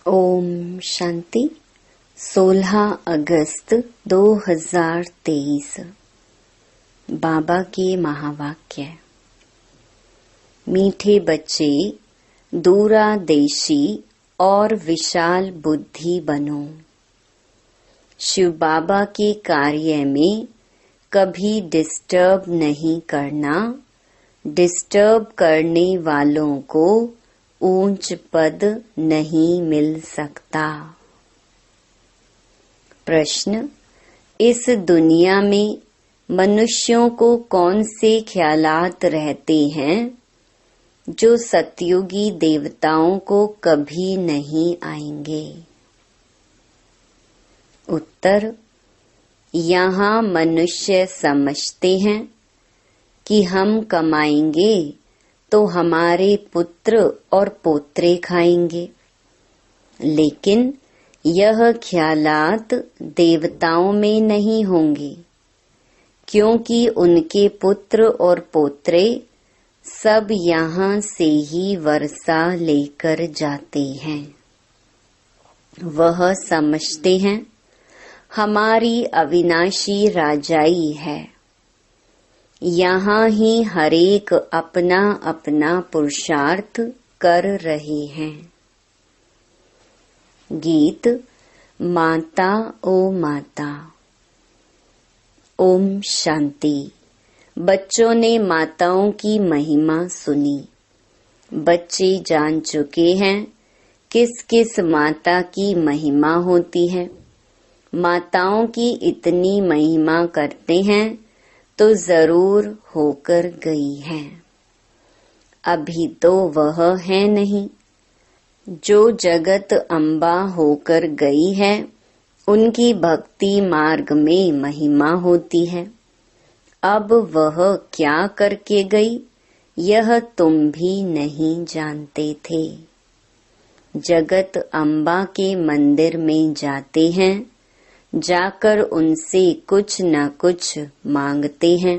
ओम शांति। 16 अगस्त 2023। बाबा के महावाक्य। मीठे बच्चे, दूरादेशी और विशाल बुद्धि बनो। शिव बाबा के कार्य में कभी डिस्टर्ब नहीं करना। डिस्टर्ब करने वालों को ऊंच पद नहीं मिल सकता। प्रश्न: इस दुनिया में मनुष्यों को कौन से ख्यालात रहते हैं जो सतयुगी देवताओं को कभी नहीं आएंगे? उत्तर: यहाँ मनुष्य समझते हैं कि हम कमाएंगे तो हमारे पुत्र और पोत्रे खाएंगे, लेकिन यह ख्यालात देवताओं में नहीं होंगे, क्योंकि उनके पुत्र और पोत्रे सब यहाँ से ही वर्षा लेकर जाते हैं। वह समझते हैं हमारी अविनाशी राजाई है। यहाँ ही हरेक अपना अपना पुरुषार्थ कर रहे हैं। गीत। माता ओ माता। ओम शांति। बच्चों ने माताओं की महिमा सुनी। बच्चे जान चुके हैं किस किस माता की महिमा होती है। माताओं की इतनी महिमा करते हैं तो जरूर होकर गई है। अभी तो वह है नहीं। जो जगत अम्बा होकर गई है उनकी भक्ति मार्ग में महिमा होती है। अब वह क्या करके गई यह तुम भी नहीं जानते थे। जगत अम्बा के मंदिर में जाते हैं, जाकर उनसे कुछ न कुछ मांगते हैं।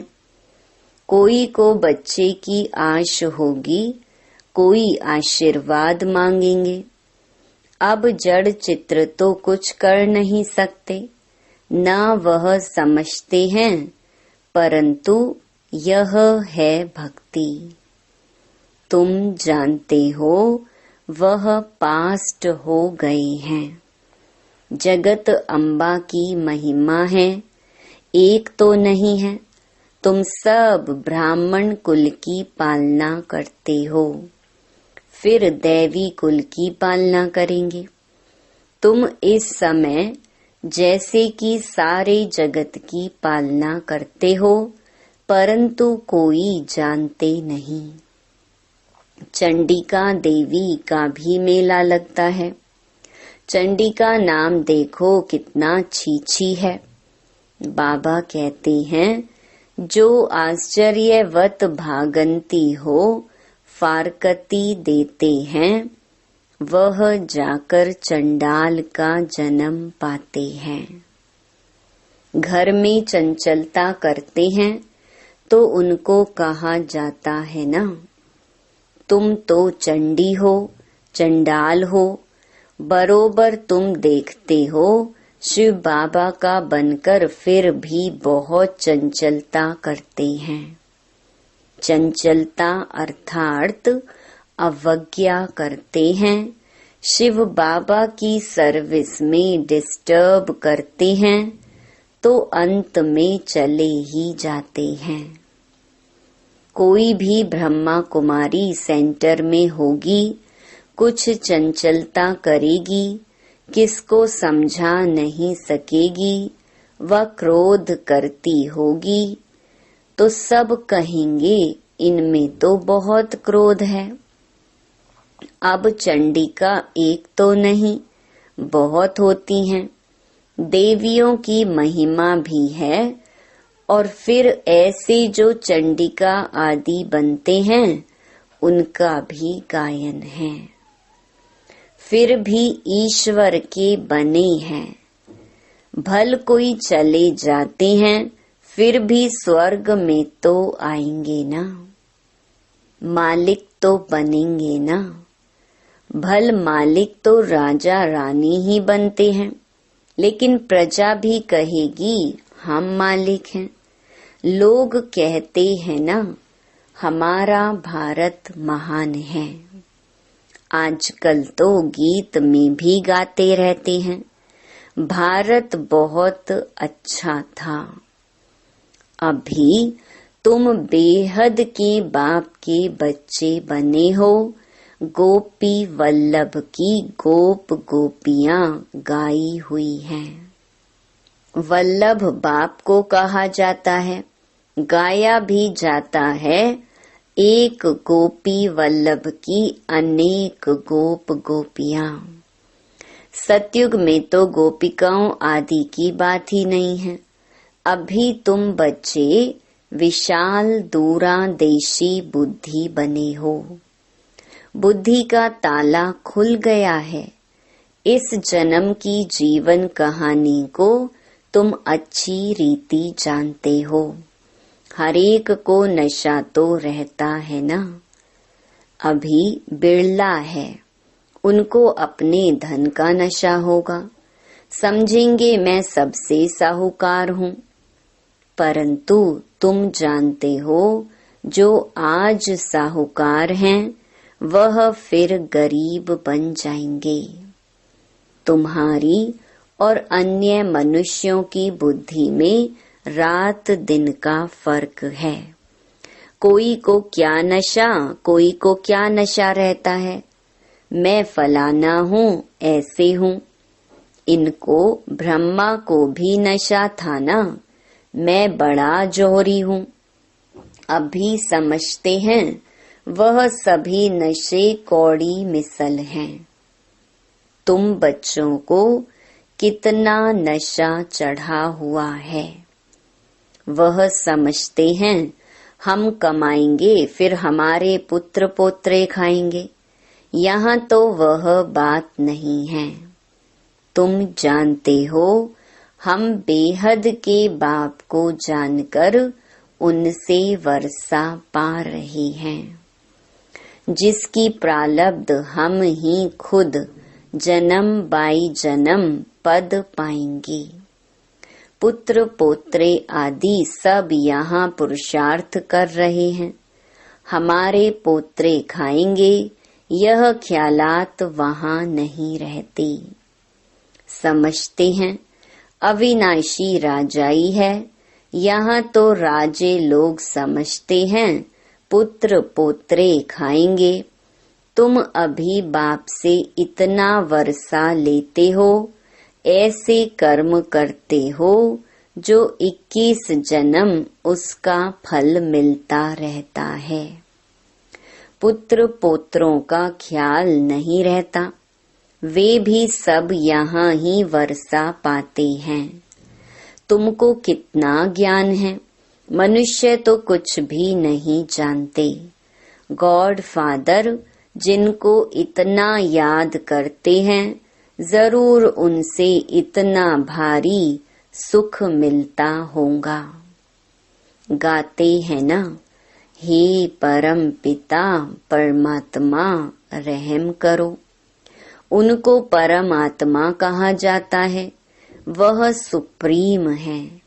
कोई को बच्चे की आश होगी, कोई आशीर्वाद मांगेंगे। अब जड़ चित्र तो कुछ कर नहीं सकते, न वह समझते हैं, परंतु यह है भक्ति। तुम जानते हो वह पास्ट हो गए हैं। जगत अम्बा की महिमा है, एक तो नहीं है। तुम सब ब्राह्मण कुल की पालना करते हो, फिर दैवी कुल की पालना करेंगे। तुम इस समय जैसे कि सारे जगत की पालना करते हो, परंतु कोई जानते नहीं। चंडिका देवी का भी मेला लगता है। चंडिका नाम देखो कितना छीछी है। बाबा कहते हैं जो आश्चर्यवत भागंती हो फारकती देते हैं, वह जाकर चंडाल का जन्म पाते हैं। घर में चंचलता करते हैं तो उनको कहा जाता है ना, तुम तो चंडी हो, चंडाल हो। बरोबर तुम देखते हो शिव बाबा का बनकर फिर भी बहुत चंचलता करते हैं। चंचलता अर्थात अवज्ञा करते हैं। शिव बाबा की सर्विस में डिस्टर्ब करते हैं तो अंत में चले ही जाते हैं। कोई भी ब्रह्मा कुमारी सेंटर में होगी, कुछ चंचलता करेगी, किसको समझा नहीं सकेगी, वह क्रोध करती होगी, तो सब कहेंगे इनमें तो बहुत क्रोध है। अब चंडिका एक तो नहीं, बहुत होती हैं। देवियों की महिमा भी है, और फिर ऐसे जो चंडिका आदि बनते हैं उनका भी गायन है। फिर भी ईश्वर के बने हैं। भल कोई चले जाते हैं, फिर भी स्वर्ग में तो आएंगे ना। मालिक तो बनेंगे ना। भल मालिक तो राजा रानी ही बनते हैं, लेकिन प्रजा भी कहेगी हम मालिक हैं। लोग कहते हैं ना, हमारा भारत महान है। आजकल तो गीत में भी गाते रहते हैं, भारत बहुत अच्छा था। अभी तुम बेहद के बाप के बच्चे बने हो। गोपी वल्लभ की गोप गोपियां गाई हुई हैं। वल्लभ बाप को कहा जाता है, गाया भी जाता है। एक गोपी वल्लभ की अनेक गोप गोपियां। सतयुग में तो गोपिकाओं आदि की बात ही नहीं है। अभी तुम बच्चे विशाल दूरदेशी बुद्धि बने हो। बुद्धि का ताला खुल गया है। इस जन्म की जीवन कहानी को तुम अच्छी रीति जानते हो। हरेक को नशा तो रहता है ना। अभी बिरला है, उनको अपने धन का नशा होगा। समझेंगे मैं सबसे साहूकार हूँ। परंतु तुम जानते हो, जो आज साहूकार हैं वह फिर गरीब बन जाएंगे। तुम्हारी और अन्य मनुष्यों की बुद्धि में रात दिन का फर्क है। कोई को क्या नशा, कोई को क्या नशा रहता है। मैं फलाना हूँ, ऐसे हूँ। इनको ब्रह्मा को भी नशा था ना, मैं बड़ा जोहरी हूँ। अभी समझते हैं वह सभी नशे कौड़ी मिसल हैं। तुम बच्चों को कितना नशा चढ़ा हुआ है। वह समझते हैं हम कमाएंगे, फिर हमारे पुत्र पोत्रे खाएंगे। यहाँ तो वह बात नहीं है। तुम जानते हो, हम बेहद के बाप को जानकर उनसे वर्षा पा रहे हैं। जिसकी प्रालब्ध हम ही खुद जन्म बाई जन्म पद पाएंगे। पुत्र पोत्रे आदि सब यहाँ पुरुषार्थ कर रहे हैं। हमारे पोत्रे खाएंगे, यह ख्यालात वहाँ नहीं रहते। समझते हैं अविनाशी राजाई है। यहाँ तो राजे लोग समझते हैं पुत्र पोत्रे खाएंगे। तुम अभी बाप से इतना वर्षा लेते हो, ऐसे कर्म करते हो जो 21 जन्म उसका फल मिलता रहता है। पुत्र पोत्रों का ख्याल नहीं रहता। वे भी सब यहाँ ही वर्षा पाते हैं। तुमको कितना ज्ञान है। मनुष्य तो कुछ भी नहीं जानते। गॉड फादर जिनको इतना याद करते हैं, जरूर उनसे इतना भारी सुख मिलता होगा। गाते हैं ना, हे परम पिता परमात्मा रहम करो। उनको परमात्मा कहा जाता है। वह सुप्रीम है,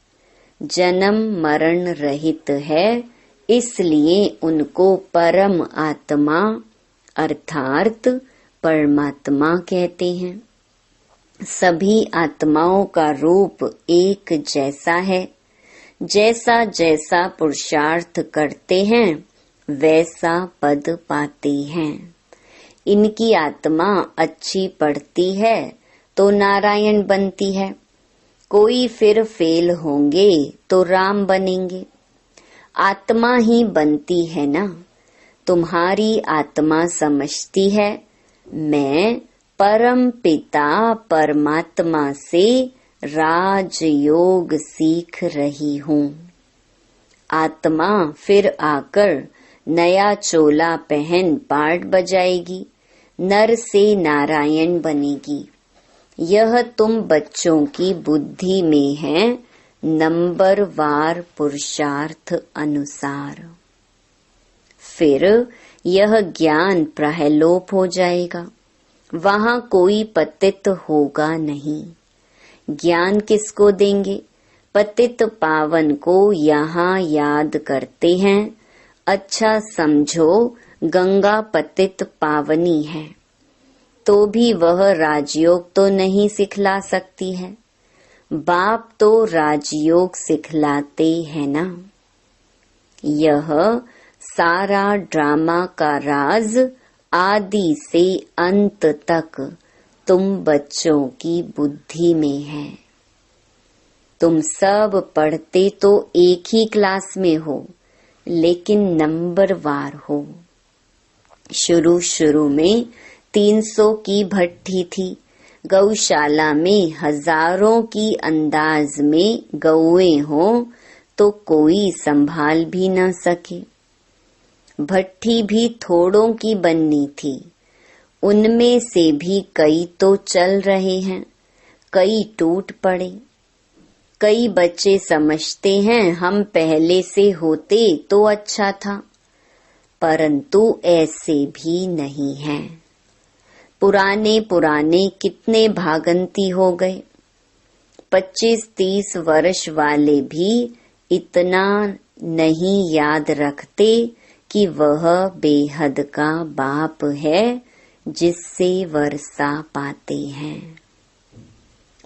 जन्म मरण रहित है, इसलिए उनको परम आत्मा अर्थात परमात्मा कहते हैं। सभी आत्माओं का रूप एक जैसा है। जैसा जैसा पुरुषार्थ करते हैं वैसा पद पाते हैं। इनकी आत्मा अच्छी पढ़ती है तो नारायण बनती है। कोई फिर फेल होंगे तो राम बनेंगे। आत्मा ही बनती है ना। तुम्हारी आत्मा समझती है मैं परम पिता परमात्मा से राजयोग सीख रही हूँ। आत्मा फिर आकर नया चोला पहन पाठ बजाएगी, नर से नारायण बनेगी। यह तुम बच्चों की बुद्धि में है, नंबरवार पुरुषार्थ अनुसार। फिर यह ज्ञान प्रहलोप हो जाएगा। वहाँ कोई पतित होगा नहीं। ज्ञान किसको देंगे? पतित पावन को यहाँ याद करते हैं। अच्छा समझो, गंगा पतित पावनी है, तो भी वह राजयोग तो नहीं सिखला सकती है। बाप तो राजयोग सिखलाते हैं ना। यह सारा ड्रामा का राज आदि से अंत तक तुम बच्चों की बुद्धि में है। तुम सब पढ़ते तो एक ही क्लास में हो, लेकिन नंबरवार हो। शुरू में 300 की भट्ठी थी। गौशाला में हजारों की अंदाज में गौएं हो तो कोई संभाल भी न सके। भट्ठी भी थोड़ों की बननी थी। उनमें से भी कई तो चल रहे हैं, कई टूट पड़े। कई बच्चे समझते हैं हम पहले से होते तो अच्छा था, परंतु ऐसे भी नहीं है। पुराने कितने भागंती हो गए। 25-30 वर्ष वाले भी इतना नहीं याद रखते कि वह बेहद का बाप है जिससे वर्षा पाते हैं।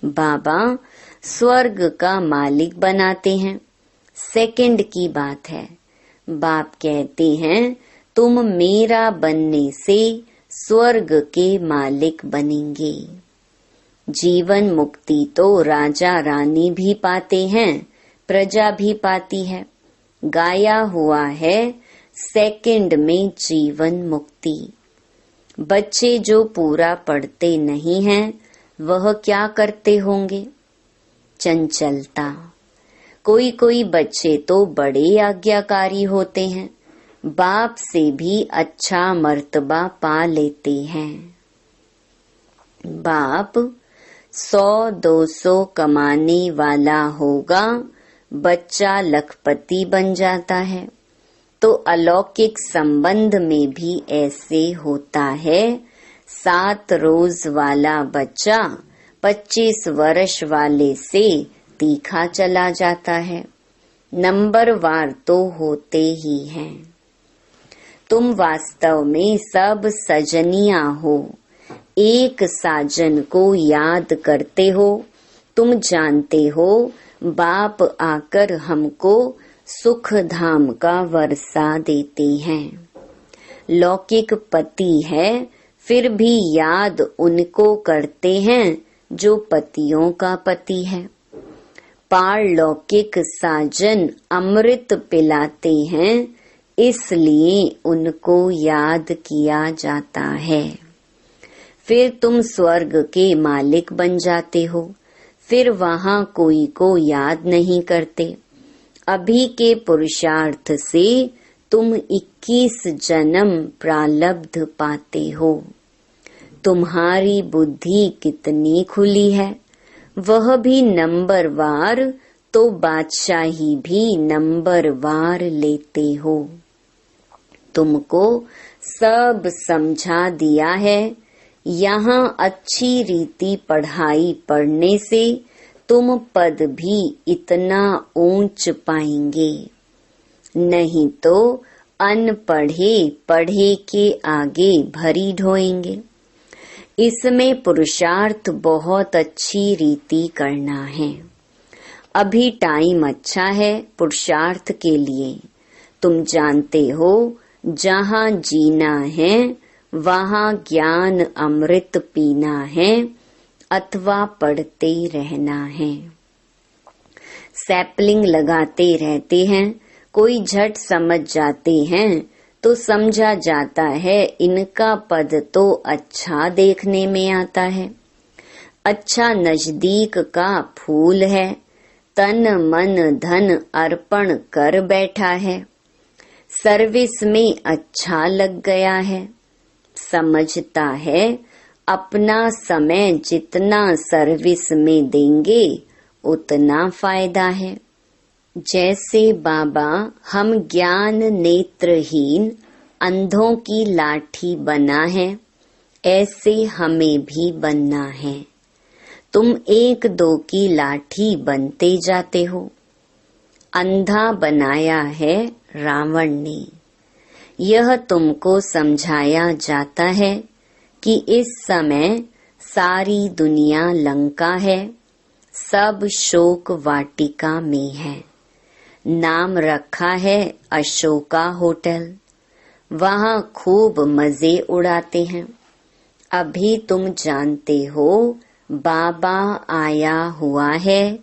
बाबा स्वर्ग का मालिक बनाते हैं, सेकंड की बात है। बाप कहते हैं तुम मेरा बनने से स्वर्ग के मालिक बनेंगे। जीवन मुक्ति तो राजा रानी भी पाते हैं, प्रजा भी पाती है। गाया हुआ है सेकंड में जीवन मुक्ति। बच्चे जो पूरा पढ़ते नहीं हैं, वह क्या करते होंगे? चंचलता। कोई बच्चे तो बड़े आज्ञाकारी होते हैं, बाप से भी अच्छा मर्तबा पा लेते हैं। बाप 100-200 कमाने वाला होगा, बच्चा लखपति बन जाता है। तो अलौकिक संबंध में भी ऐसे होता है। 7 रोज वाला बच्चा 25 वर्ष वाले से तीखा चला जाता है। नंबरवार तो होते ही हैं। तुम वास्तव में सब सजनियां हो, एक साजन को याद करते हो। तुम जानते हो बाप आकर हमको सुख धाम का वर्षा देते हैं। लौकिक पति है, फिर भी याद उनको करते हैं जो पतियों का पति है। पारलौकिक साजन अमृत पिलाते हैं, इसलिए उनको याद किया जाता है। फिर तुम स्वर्ग के मालिक बन जाते हो। फिर वहाँ कोई को याद नहीं करते। अभी के पुरुषार्थ से तुम 21 जन्म प्रारब्ध पाते हो। तुम्हारी बुद्धि कितनी खुली है, वह भी नंबरवार, तो बादशाही भी नंबरवार लेते हो। तुमको सब समझा दिया है। यहाँ अच्छी रीति पढ़ाई पढ़ने से तुम पद भी इतना ऊंच पाएंगे। नहीं तो अनपढ़े पढ़े के आगे भरी ढोएंगे। इसमें पुरुषार्थ बहुत अच्छी रीति करना है। अभी टाइम अच्छा है पुरुषार्थ के लिए। तुम जानते हो जहाँ जीना है वहाँ ज्ञान अमृत पीना है अथवा पढ़ते रहना है। सैपलिंग लगाते रहते हैं, कोई झट समझ जाते हैं तो समझा जाता है इनका पद तो अच्छा देखने में आता है। अच्छा नजदीक का फूल है, तन मन धन अर्पण कर बैठा है। सर्विस में अच्छा लग गया है। समझता है अपना समय जितना सर्विस में देंगे उतना फायदा है। जैसे बाबा हम ज्ञान नेत्रहीन अंधों की लाठी बना है, ऐसे हमें भी बनना है। तुम एक दो की लाठी बनते जाते हो। अंधा बनाया है रावण ने। यह तुमको समझाया जाता है कि इस समय सारी दुनिया लंका है, सब शोक वाटिका में है। नाम रखा है अशोका होटल, वहाँ खूब मजे उड़ाते हैं। अभी तुम जानते हो बाबा आया हुआ है,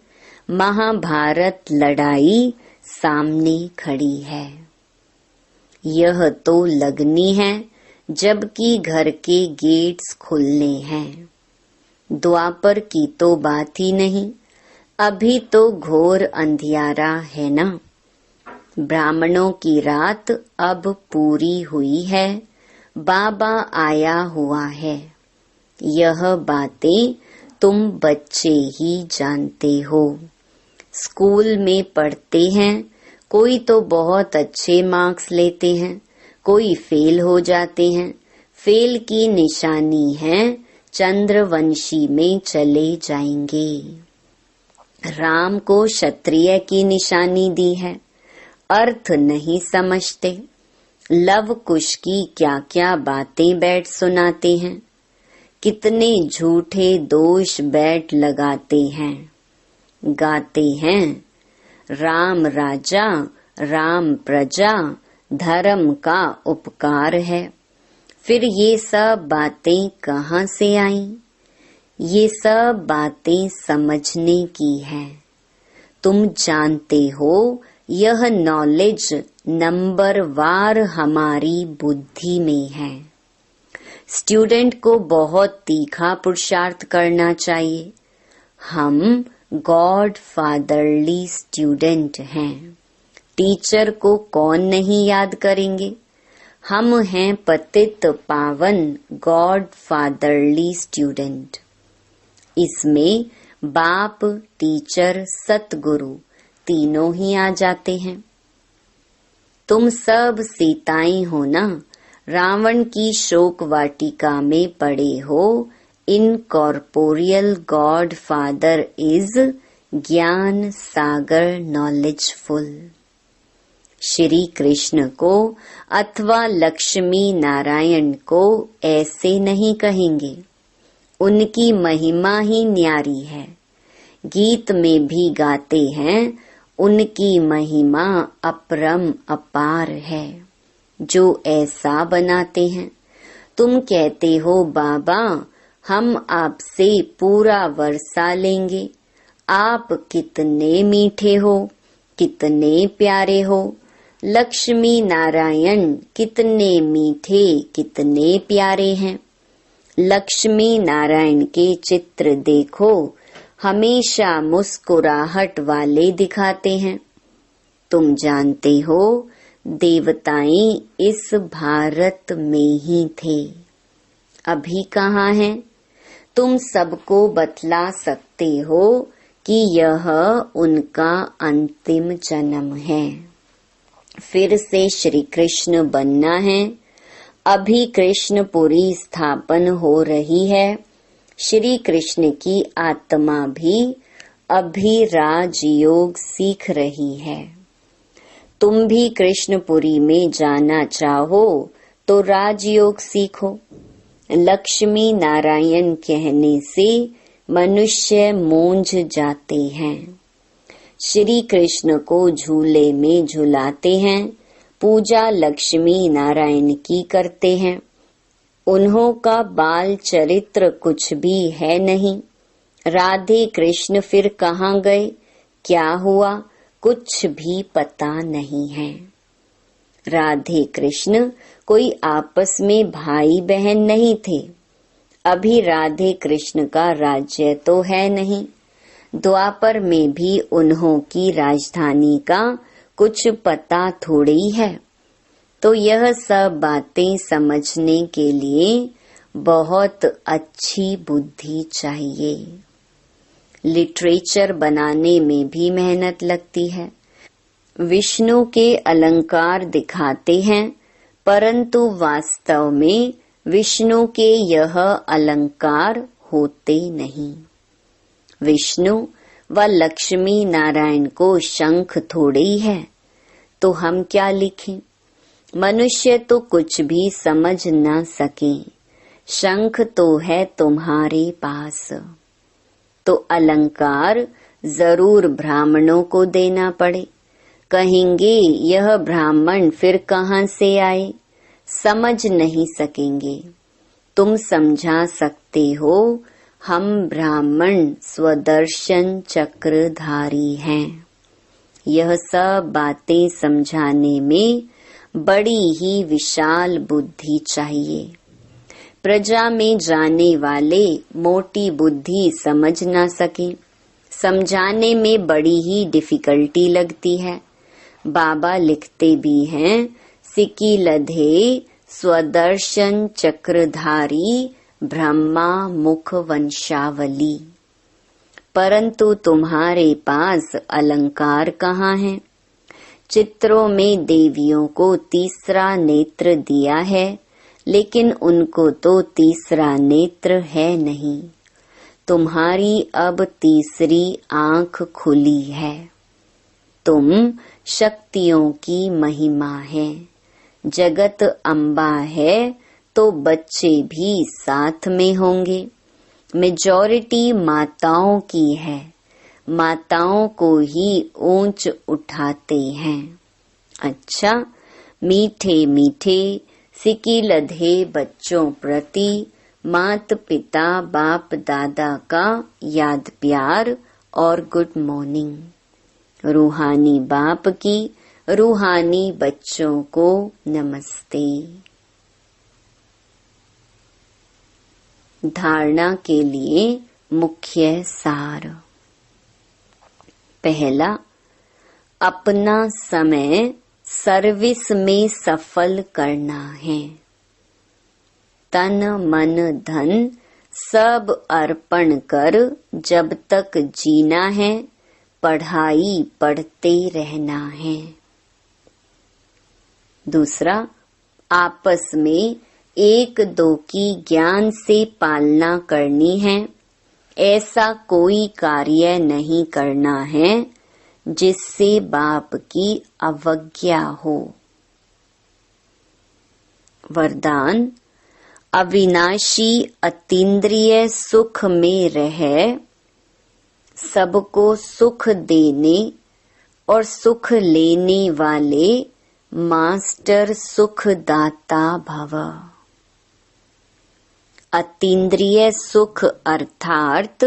महाभारत लड़ाई सामने खड़ी है। यह तो लगनी है जबकि घर के गेट्स खुलने हैं। द्वापर की तो बात ही नहीं, अभी तो घोर अंधियारा है ना। ब्राह्मणों की रात अब पूरी हुई है, बाबा आया हुआ है। यह बातें तुम बच्चे ही जानते हो। स्कूल में पढ़ते हैं, कोई तो बहुत अच्छे मार्क्स लेते हैं, कोई फेल हो जाते हैं। फेल की निशानी है चंद्रवंशी में चले जाएंगे। राम को क्षत्रिय की निशानी दी है, अर्थ नहीं समझते। लव कुश की क्या क्या बातें बैठ सुनाते हैं, कितने झूठे दोष बैठ लगाते हैं। गाते हैं राम राजा राम प्रजा, धर्म का उपकार है। फिर ये सब बातें कहाँ से आईं? ये सब बातें समझने की है। तुम जानते हो यह नॉलेज नंबर वार हमारी बुद्धि में है। स्टूडेंट को बहुत तीखा पुरुषार्थ करना चाहिए। हम गॉड फादरली स्टूडेंट हैं। टीचर को कौन नहीं याद करेंगे। हम हैं पतित पावन गॉड फादरली स्टूडेंट। इसमें बाप, टीचर, सतगुरु तीनों ही आ जाते हैं। तुम सब सीताएं हो ना, रावण की शोक वाटिका में पड़े हो। इनकॉर्पोरियल गॉड फादर इज ज्ञान सागर नॉलेजफुल। श्री कृष्ण को अथवा लक्ष्मी नारायण को ऐसे नहीं कहेंगे, उनकी महिमा ही न्यारी है। गीत में भी गाते हैं उनकी महिमा अपरम अपार है। जो ऐसा बनाते हैं, तुम कहते हो बाबा हम आपसे पूरा वर्षा लेंगे। आप कितने मीठे हो, कितने प्यारे हो। लक्ष्मी नारायण कितने मीठे, कितने प्यारे हैं। लक्ष्मी नारायण के चित्र देखो, हमेशा मुस्कुराहट वाले दिखाते हैं। तुम जानते हो देवताएं इस भारत में ही थे, अभी कहाँ हैं? तुम सबको बतला सकते हो कि यह उनका अंतिम जन्म है। फिर से श्री कृष्ण बनना है। अभी कृष्णपुरी स्थापन हो रही है। श्री कृष्ण की आत्मा भी अभी राजयोग सीख रही है। तुम भी कृष्णपुरी में जाना चाहो तो राजयोग सीखो। लक्ष्मी नारायण कहने से मनुष्य मूंझ जाते हैं। श्री कृष्ण को झूले में झुलाते हैं, पूजा लक्ष्मी नारायण की करते हैं। उन्हों का बाल चरित्र कुछ भी है नहीं। राधे कृष्ण फिर कहाँ गए, क्या हुआ, कुछ भी पता नहीं है। राधे कृष्ण कोई आपस में भाई बहन नहीं थे। अभी राधे कृष्ण का राज्य तो है नहीं। द्वापर में भी उन्हों की राजधानी का कुछ पता थोड़ी है। तो यह सब बातें समझने के लिए बहुत अच्छी बुद्धि चाहिए। लिटरेचर बनाने में भी मेहनत लगती है। विष्णु के अलंकार दिखाते हैं, परंतु वास्तव में विष्णु के यह अलंकार होते नहीं। विष्णु व लक्ष्मी नारायण को शंख थोड़े ही है, तो हम क्या लिखें। मनुष्य तो कुछ भी समझ न सके, शंख तो है तुम्हारे पास। तो अलंकार जरूर ब्राह्मणों को देना पड़े। कहेंगे यह ब्राह्मण फिर कहाँ से आए, समझ नहीं सकेंगे। तुम समझा सकते हो, हम ब्राह्मण स्वदर्शन चक्रधारी हैं। यह सब बातें समझाने में बड़ी ही विशाल बुद्धि चाहिए। प्रजा में जाने वाले मोटी बुद्धि समझ ना सके, समझाने में बड़ी ही डिफिकल्टी लगती है। बाबा लिखते भी हैं, सिकी लधे स्वदर्शन चक्रधारी ब्रह्मा मुख वंशावली। परंतु तुम्हारे पास अलंकार कहाँ है। चित्रों में देवियों को तीसरा नेत्र दिया है, लेकिन उनको तो तीसरा नेत्र है नहीं। तुम्हारी अब तीसरी आंख खुली है। तुम शक्तियों की महिमा है। जगत अम्बा है तो बच्चे भी साथ में होंगे। मेजॉरिटी माताओं की है, माताओं को ही ऊंच उठाते हैं। अच्छा, मीठे मीठे सिकी लधे बच्चों प्रति मात पिता बाप दादा का याद प्यार और गुड मॉर्निंग। रूहानी बाप की रूहानी बच्चों को नमस्ते। धारणा के लिए मुख्य सार। पहला, अपना समय सर्विस में सफल करना है। तन मन धन सब अर्पण कर जब तक जीना है, पढ़ाई पढ़ते रहना है। दूसरा, आपस में एक दो की ज्ञान से पालना करनी है। ऐसा कोई कार्य नहीं करना है जिससे बाप की अवज्ञा हो। वरदान, अविनाशी अतीन्द्रिय सुख में रह सबको सुख देने और सुख लेने वाले मास्टर सुखदाता भव। अतीन्द्रिय सुख अर्थात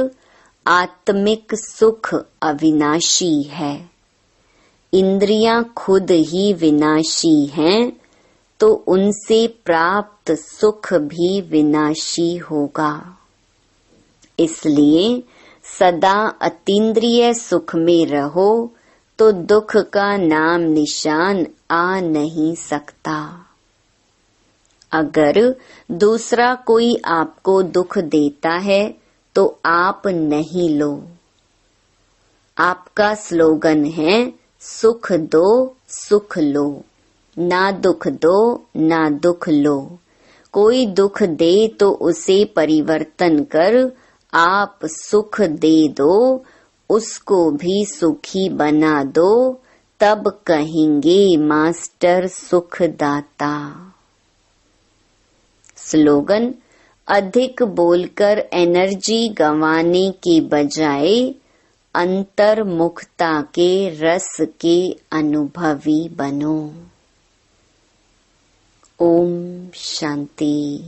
आत्मिक सुख अविनाशी है। इंद्रियां खुद ही विनाशी हैं, तो उनसे प्राप्त सुख भी विनाशी होगा। इसलिए सदा अतीन्द्रिय सुख में रहो तो दुख का नाम निशान आ नहीं सकता। अगर दूसरा कोई आपको दुख देता है तो आप नहीं लो। आपका स्लोगन है, सुख दो सुख लो, ना दुख दो ना दुख लो। कोई दुख दे तो उसे परिवर्तन कर आप सुख दे दो, उसको भी सुखी बना दो, तब कहेंगे मास्टर सुखदाता। स्लोगन, अधिक बोलकर एनर्जी गंवाने के बजाय अंतर्मुखता के रस के अनुभवी बनो। ओम शांति।